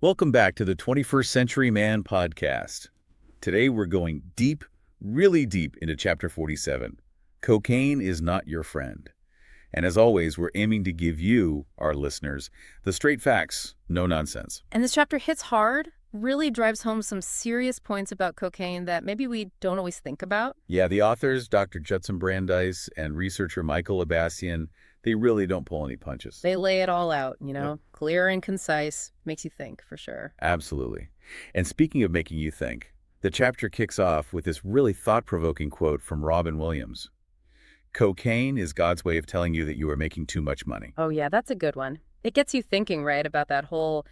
Welcome back to the 21st Century Man podcast. Today we're going deep, really deep into chapter 47. Cocaine is not your friend. And as always, we're aiming to give you, our listeners, the straight facts, no nonsense. And this chapter hits hard, really drives home some serious points about cocaine that maybe we don't always think about. Yeah, the authors, Dr. Judson Brandeis and researcher Michael Abassian, they really don't pull any punches. They lay it all out, Yep. clear and concise, makes you think for sure. Absolutely. And speaking of making you think, the chapter kicks off with this really thought-provoking quote from Robin Williams. Cocaine is God's way of telling you that you are making too much money. Oh yeah, that's a good one. It gets you thinking, right, about that whole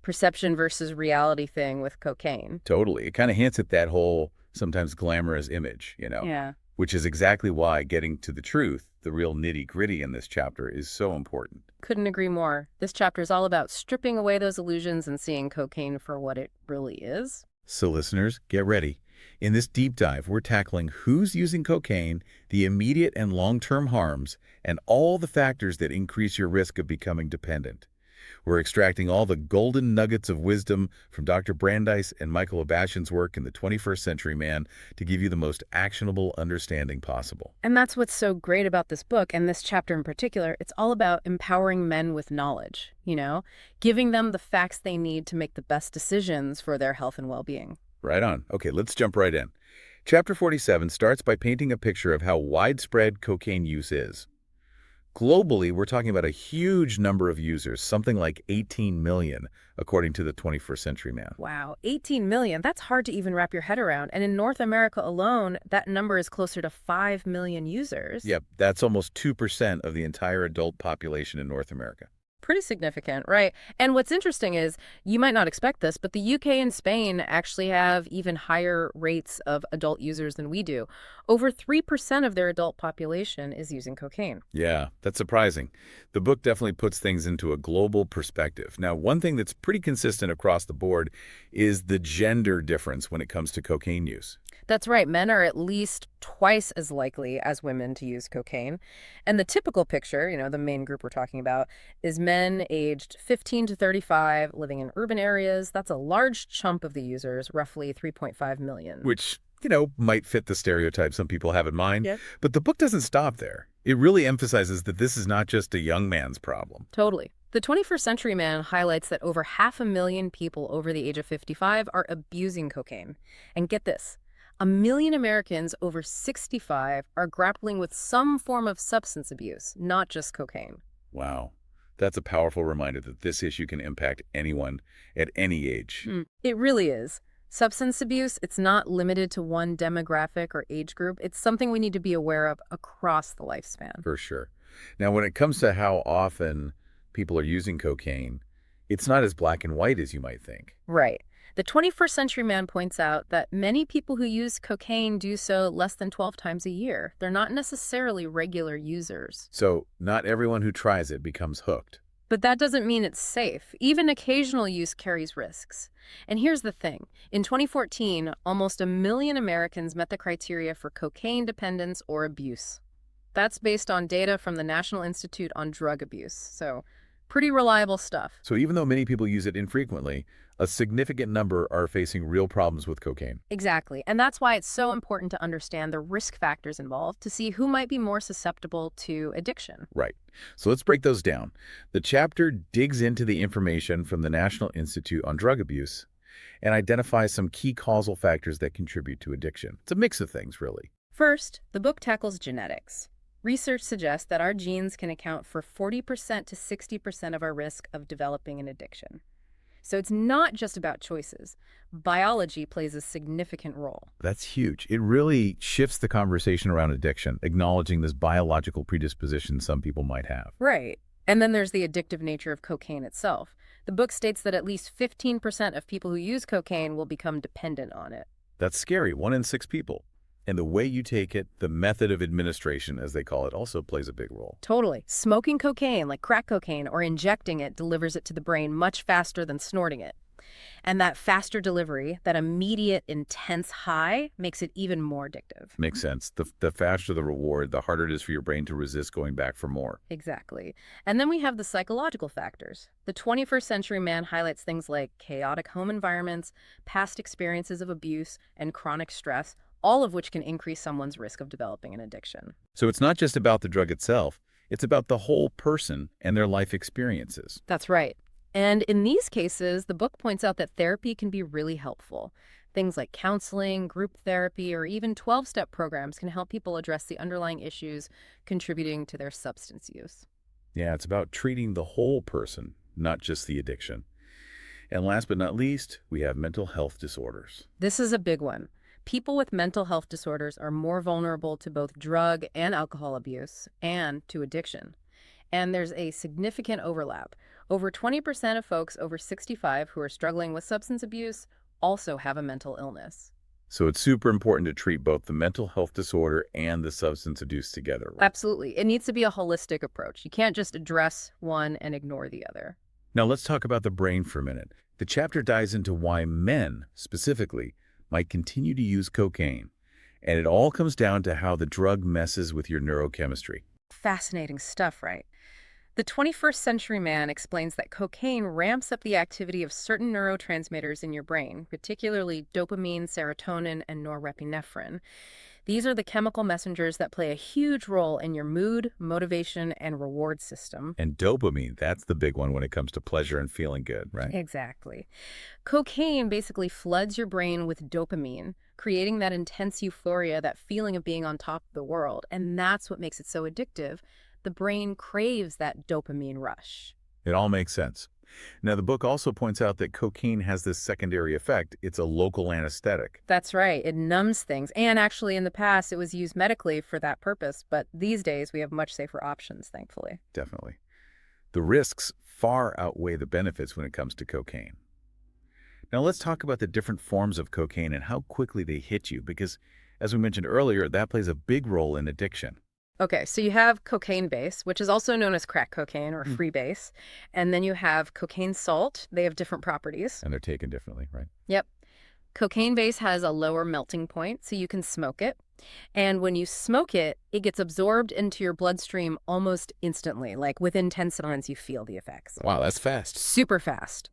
perception versus reality thing with cocaine. Totally. It kind of hints at that whole sometimes glamorous image, Yeah. which is exactly why getting to the truth, the real nitty-gritty in this chapter, is so important. Couldn't agree more. This chapter is all about stripping away those illusions and seeing cocaine for what it really is. So listeners, get ready. In this deep dive, we're tackling who's using cocaine, the immediate and long-term harms, and all the factors that increase your risk of becoming dependent. We're extracting all the golden nuggets of wisdom from Dr. Brandeis and Michael Abassian's work in the 21st Century Man to give you the most actionable understanding possible. And that's what's so great about this book, and this chapter in particular. It's all about empowering men with knowledge, giving them the facts they need to make the best decisions for their health and well-being. Right on. Okay, let's jump right in. Chapter 47 starts by painting a picture of how widespread cocaine use is. Globally, we're talking about a huge number of users, something like 18 million, according to the 21st Century Man. Wow, 18 million. That's hard to even wrap your head around. And in North America alone, that number is closer to 5 million users. Yep, that's almost 2% of the entire adult population in North America. Pretty significant, right? And what's interesting is, you might not expect this, but the UK and Spain actually have even higher rates of adult users than we do. Over 3% of their adult population is using cocaine. Yeah, that's surprising. The book definitely puts things into a global perspective. Now, one thing that's pretty consistent across the board is the gender difference when it comes to cocaine use. That's right. Men are at least twice as likely as women to use cocaine. And the typical picture, the main group we're talking about, is men aged 15 to 35 living in urban areas. That's a large chunk of the users, roughly 3.5 million. Which, might fit the stereotype some people have in mind. Yep. But the book doesn't stop there. It really emphasizes that this is not just a young man's problem. Totally. The 21st Century Man highlights that over 500,000 people over the age of 55 are abusing cocaine. And get this. 1 million Americans over 65 are grappling with some form of substance abuse, not just cocaine. Wow. That's a powerful reminder that this issue can impact anyone at any age. It really is. Substance abuse, it's not limited to one demographic or age group. It's something we need to be aware of across the lifespan. For sure. Now, when it comes to how often people are using cocaine, it's not as black and white as you might think. Right. The 21st Century Man points out that many people who use cocaine do so less than 12 times a year. They're not necessarily regular users. So not everyone who tries it becomes hooked. But that doesn't mean it's safe. Even occasional use carries risks. And here's the thing. In 2014, almost 1 million Americans met the criteria for cocaine dependence or abuse. That's based on data from the National Institute on Drug Abuse. So pretty reliable stuff. So even though many people use it infrequently, a significant number are facing real problems with cocaine. Exactly. And that's why it's so important to understand the risk factors involved to see who might be more susceptible to addiction. Right. So let's break those down. The chapter digs into the information from the National Institute on Drug Abuse and identifies some key causal factors that contribute to addiction. It's a mix of things, really. First, the book tackles genetics. Research suggests that our genes can account for 40% to 60% of our risk of developing an addiction. So it's not just about choices. Biology plays a significant role. That's huge. It really shifts the conversation around addiction, acknowledging this biological predisposition some people might have. Right. And then there's the addictive nature of cocaine itself. The book states that at least 15% of people who use cocaine will become dependent on it. That's scary. 1 in 6 people. And the way you take it, the method of administration, as they call it, also plays a big role. Totally. Smoking cocaine, like crack cocaine, or injecting it delivers it to the brain much faster than snorting it. And that faster delivery, that immediate, intense high, makes it even more addictive. Makes sense. The faster the reward, the harder it is for your brain to resist going back for more. Exactly. And then we have the psychological factors. The 21st century man highlights things like chaotic home environments, past experiences of abuse, and chronic stress, all of which can increase someone's risk of developing an addiction. So it's not just about the drug itself, it's about the whole person and their life experiences. That's right. And in these cases, the book points out that therapy can be really helpful. Things like counseling, group therapy, or even 12-step programs can help people address the underlying issues contributing to their substance use. Yeah, it's about treating the whole person, not just the addiction. And last but not least, we have mental health disorders. This is a big one. People with mental health disorders are more vulnerable to both drug and alcohol abuse and to addiction. And there's a significant overlap. Over 20% of folks over 65 who are struggling with substance abuse also have a mental illness. So it's super important to treat both the mental health disorder and the substance abuse together, right? Absolutely. It needs to be a holistic approach. You can't just address one and ignore the other. Now let's talk about the brain for a minute. The chapter dives into why men, specifically, might continue to use cocaine. And it all comes down to how the drug messes with your neurochemistry. Fascinating stuff, right? The 21st century man explains that cocaine ramps up the activity of certain neurotransmitters in your brain, particularly dopamine, serotonin, and norepinephrine. These are the chemical messengers that play a huge role in your mood, motivation, and reward system. And dopamine, that's the big one when it comes to pleasure and feeling good, right? Exactly. Cocaine basically floods your brain with dopamine, creating that intense euphoria, that feeling of being on top of the world. And that's what makes it so addictive. The brain craves that dopamine rush. It all makes sense. Now, the book also points out that cocaine has this secondary effect. It's a local anesthetic. That's right. It numbs things. And actually, in the past, it was used medically for that purpose. But these days, we have much safer options, thankfully. Definitely. The risks far outweigh the benefits when it comes to cocaine. Now, let's talk about the different forms of cocaine and how quickly they hit you, because, as we mentioned earlier, that plays a big role in addiction. Okay, so you have cocaine base, which is also known as crack cocaine or freebase. And then you have cocaine salt. They have different properties. And they're taken differently, right? Yep. Cocaine base has a lower melting point, so you can smoke it. And when you smoke it, it gets absorbed into your bloodstream almost instantly. Like within 10 seconds, you feel the effects. Wow, that's fast. Super fast.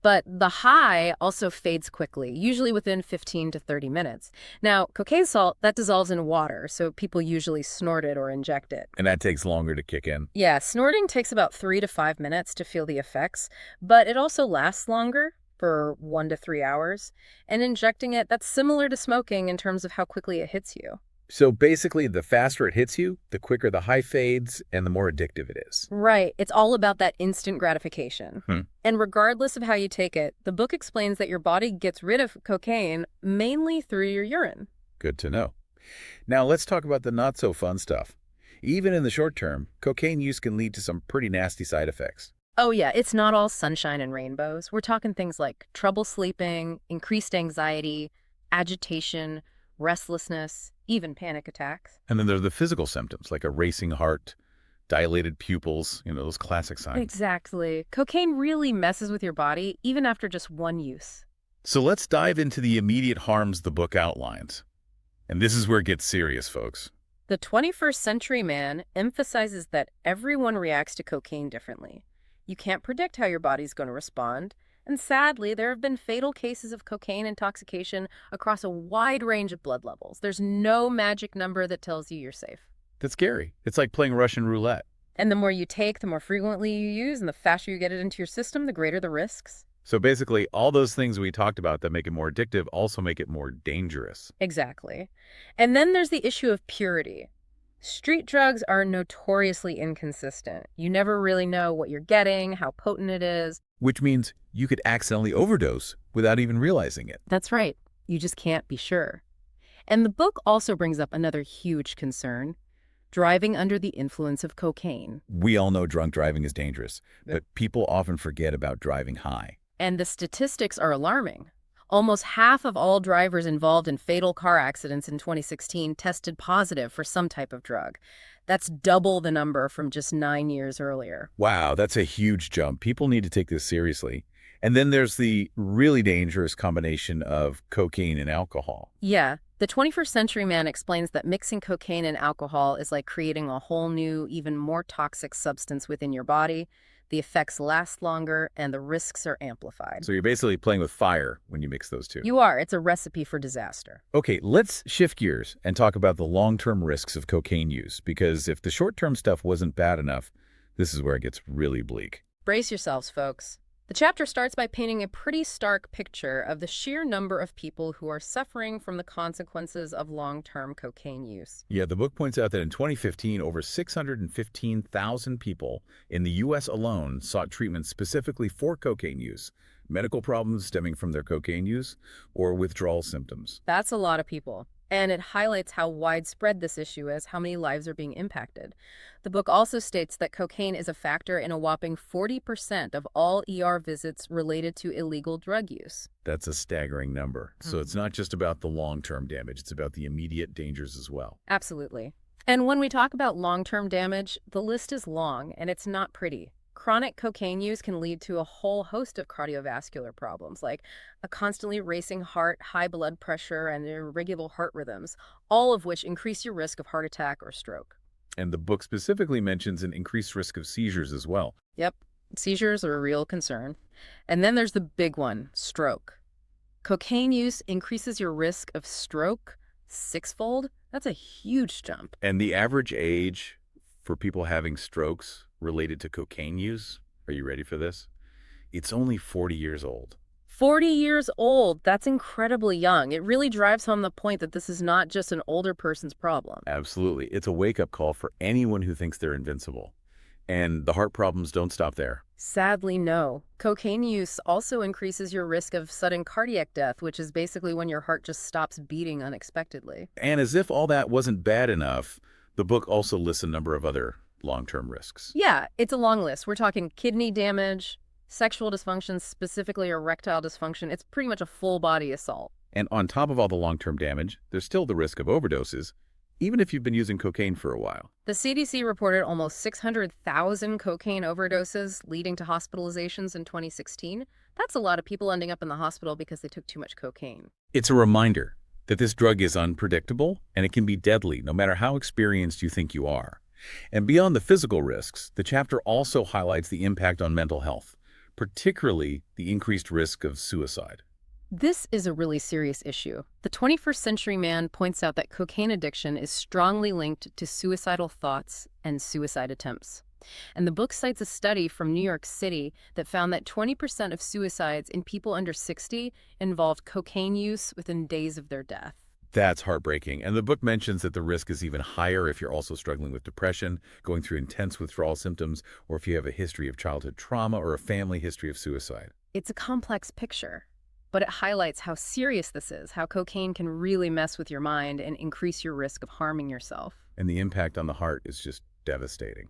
But the high also fades quickly, usually within 15 to 30 minutes. Now, cocaine salt, that dissolves in water, so people usually snort it or inject it. And that takes longer to kick in. Yeah, snorting takes about 3 to 5 minutes to feel the effects, but it also lasts longer, for 1 to 3 hours. And injecting it, that's similar to smoking in terms of how quickly it hits you. So basically, the faster it hits you, the quicker the high fades, and the more addictive it is. Right. It's all about that instant gratification. Hmm. And regardless of how you take it, the book explains that your body gets rid of cocaine mainly through your urine. Good to know. Now let's talk about the not-so-fun stuff. Even in the short term, cocaine use can lead to some pretty nasty side effects. Oh yeah, it's not all sunshine and rainbows. We're talking things like trouble sleeping, increased anxiety, agitation, restlessness, even panic attacks. And then there are the physical symptoms, like a racing heart, dilated pupils, those classic signs. Exactly. Cocaine really messes with your body, even after just one use. So let's dive into the immediate harms the book outlines. And this is where it gets serious, folks. The 21st century man emphasizes that everyone reacts to cocaine differently. You can't predict how your body's going to respond. And sadly, there have been fatal cases of cocaine intoxication across a wide range of blood levels. There's no magic number that tells you you're safe. That's scary. It's like playing Russian roulette. And the more you take, the more frequently you use, and the faster you get it into your system, the greater the risks. So basically, all those things we talked about that make it more addictive also make it more dangerous. Exactly. And then there's the issue of purity. Street drugs are notoriously inconsistent. You never really know what you're getting, how potent it is. Which means you could accidentally overdose without even realizing it. That's right. You just can't be sure. And the book also brings up another huge concern: driving under the influence of cocaine. We all know drunk driving is dangerous, but people often forget about driving high. And the statistics are alarming. Almost half of all drivers involved in fatal car accidents in 2016 tested positive for some type of drug. That's double the number from just 9 years earlier. Wow, that's a huge jump. People need to take this seriously. And then there's the really dangerous combination of cocaine and alcohol. Yeah, the 21st Century Man explains that mixing cocaine and alcohol is like creating a whole new, even more toxic substance within your body. The effects last longer and the risks are amplified. So you're basically playing with fire when you mix those two. You are. It's a recipe for disaster. Okay, let's shift gears and talk about the long-term risks of cocaine use, because if the short-term stuff wasn't bad enough, this is where it gets really bleak. Brace yourselves, folks. The chapter starts by painting a pretty stark picture of the sheer number of people who are suffering from the consequences of long-term cocaine use. Yeah, the book points out that in 2015, over 615,000 people in the U.S. alone sought treatment specifically for cocaine use, medical problems stemming from their cocaine use, or withdrawal symptoms. That's a lot of people. And it highlights how widespread this issue is, how many lives are being impacted. The book also states that cocaine is a factor in a whopping 40% of all ER visits related to illegal drug use. That's a staggering number. So it's not just about the long-term damage, it's about the immediate dangers as well. Absolutely. And when we talk about long-term damage, the list is long and it's not pretty. Chronic cocaine use can lead to a whole host of cardiovascular problems, like a constantly racing heart, high blood pressure, and irregular heart rhythms, all of which increase your risk of heart attack or stroke. And the book specifically mentions an increased risk of seizures as well. Yep, seizures are a real concern. And then there's the big one, stroke. Cocaine use increases your risk of stroke sixfold. That's a huge jump. And the average age for people having strokes related to cocaine use, are you ready for this? It's only 40 years old. 40 years old, that's incredibly young. It really drives home the point that this is not just an older person's problem. Absolutely. It's a wake-up call for anyone who thinks they're invincible. And the heart problems don't stop there. Sadly, no. Cocaine use also increases your risk of sudden cardiac death, which is basically when your heart just stops beating unexpectedly. And as if all that wasn't bad enough, the book also lists a number of other long-term risks. Yeah, it's a long list. We're talking kidney damage, sexual dysfunction, specifically erectile dysfunction. It's pretty much a full-body assault. And on top of all the long-term damage, there's still the risk of overdoses, even if you've been using cocaine for a while. The CDC reported almost 600,000 cocaine overdoses, leading to hospitalizations in 2016. That's a lot of people ending up in the hospital because they took too much cocaine. It's a reminder that this drug is unpredictable and it can be deadly no matter how experienced you think you are. And beyond the physical risks, the chapter also highlights the impact on mental health, particularly the increased risk of suicide. This is a really serious issue. The 21st Century Man points out that cocaine addiction is strongly linked to suicidal thoughts and suicide attempts. And the book cites a study from New York City that found that 20% of suicides in people under 60 involved cocaine use within days of their death. That's heartbreaking. And the book mentions that the risk is even higher if you're also struggling with depression, going through intense withdrawal symptoms, or if you have a history of childhood trauma or a family history of suicide. It's a complex picture, but it highlights how serious this is, how cocaine can really mess with your mind and increase your risk of harming yourself. And the impact on the heart is just devastating.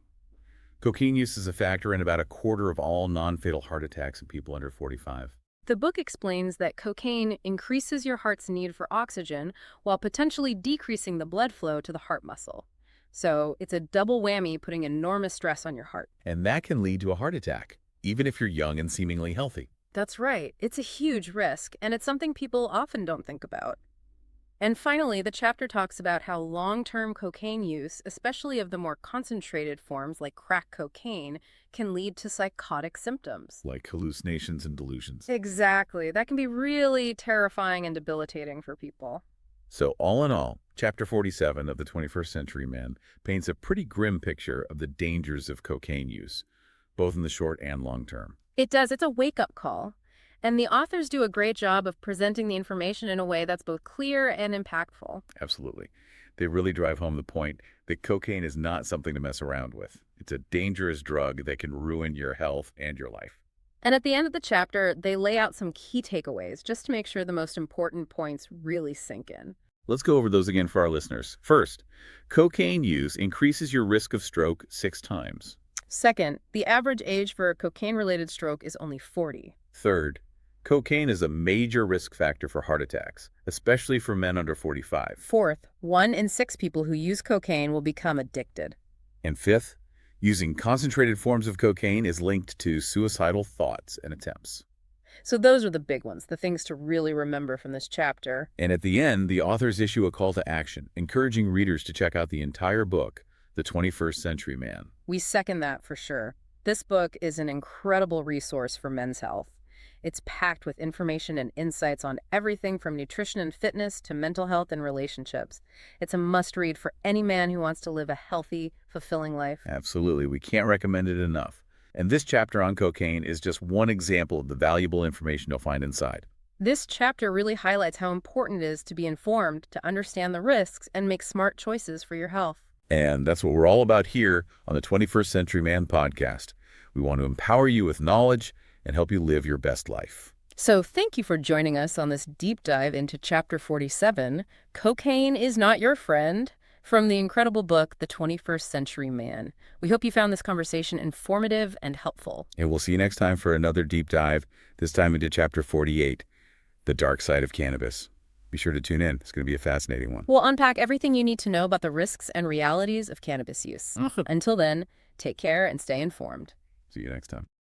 Cocaine use is a factor in about a quarter of all non-fatal heart attacks in people under 45. The book explains that cocaine increases your heart's need for oxygen while potentially decreasing the blood flow to the heart muscle. So it's a double whammy, putting enormous stress on your heart. And that can lead to a heart attack, even if you're young and seemingly healthy. That's right. It's a huge risk, and it's something people often don't think about. And finally, the chapter talks about how long-term cocaine use, especially of the more concentrated forms like crack cocaine, can lead to psychotic symptoms. Like hallucinations and delusions. Exactly. That can be really terrifying and debilitating for people. So all in all, Chapter 47 of the 21st Century Man paints a pretty grim picture of the dangers of cocaine use, both in the short and long term. It does. It's a wake-up call. And the authors do a great job of presenting the information in a way that's both clear and impactful. Absolutely. They really drive home the point that cocaine is not something to mess around with. It's a dangerous drug that can ruin your health and your life. And at the end of the chapter, they lay out some key takeaways just to make sure the most important points really sink in. Let's go over those again for our listeners. First, cocaine use increases your risk of stroke 6 times. Second, the average age for a cocaine-related stroke is only 40. Third, cocaine is a major risk factor for heart attacks, especially for men under 45. Fourth, 1 in 6 people who use cocaine will become addicted. And fifth, using concentrated forms of cocaine is linked to suicidal thoughts and attempts. So those are the big ones, the things to really remember from this chapter. And at the end, the authors issue a call to action, encouraging readers to check out the entire book, The 21st Century Man. We second that for sure. This book is an incredible resource for men's health. It's packed with information and insights on everything from nutrition and fitness to mental health and relationships. It's a must-read for any man who wants to live a healthy, fulfilling life. Absolutely. We can't recommend it enough. And this chapter on cocaine is just one example of the valuable information you'll find inside. This chapter really highlights how important it is to be informed, to understand the risks, and make smart choices for your health. And that's what we're all about here on the 21st Century Man podcast. We want to empower you with knowledge and help you live your best life. So thank you for joining us on this deep dive into Chapter 47, Cocaine is Not Your Friend, from the incredible book, The 21st Century Man. We hope you found this conversation informative and helpful. And we'll see you next time for another deep dive, this time into Chapter 48, The Dark Side of Cannabis. Be sure to tune in. It's going to be a fascinating one. We'll unpack everything you need to know about the risks and realities of cannabis use. Until then, take care and stay informed. See you next time.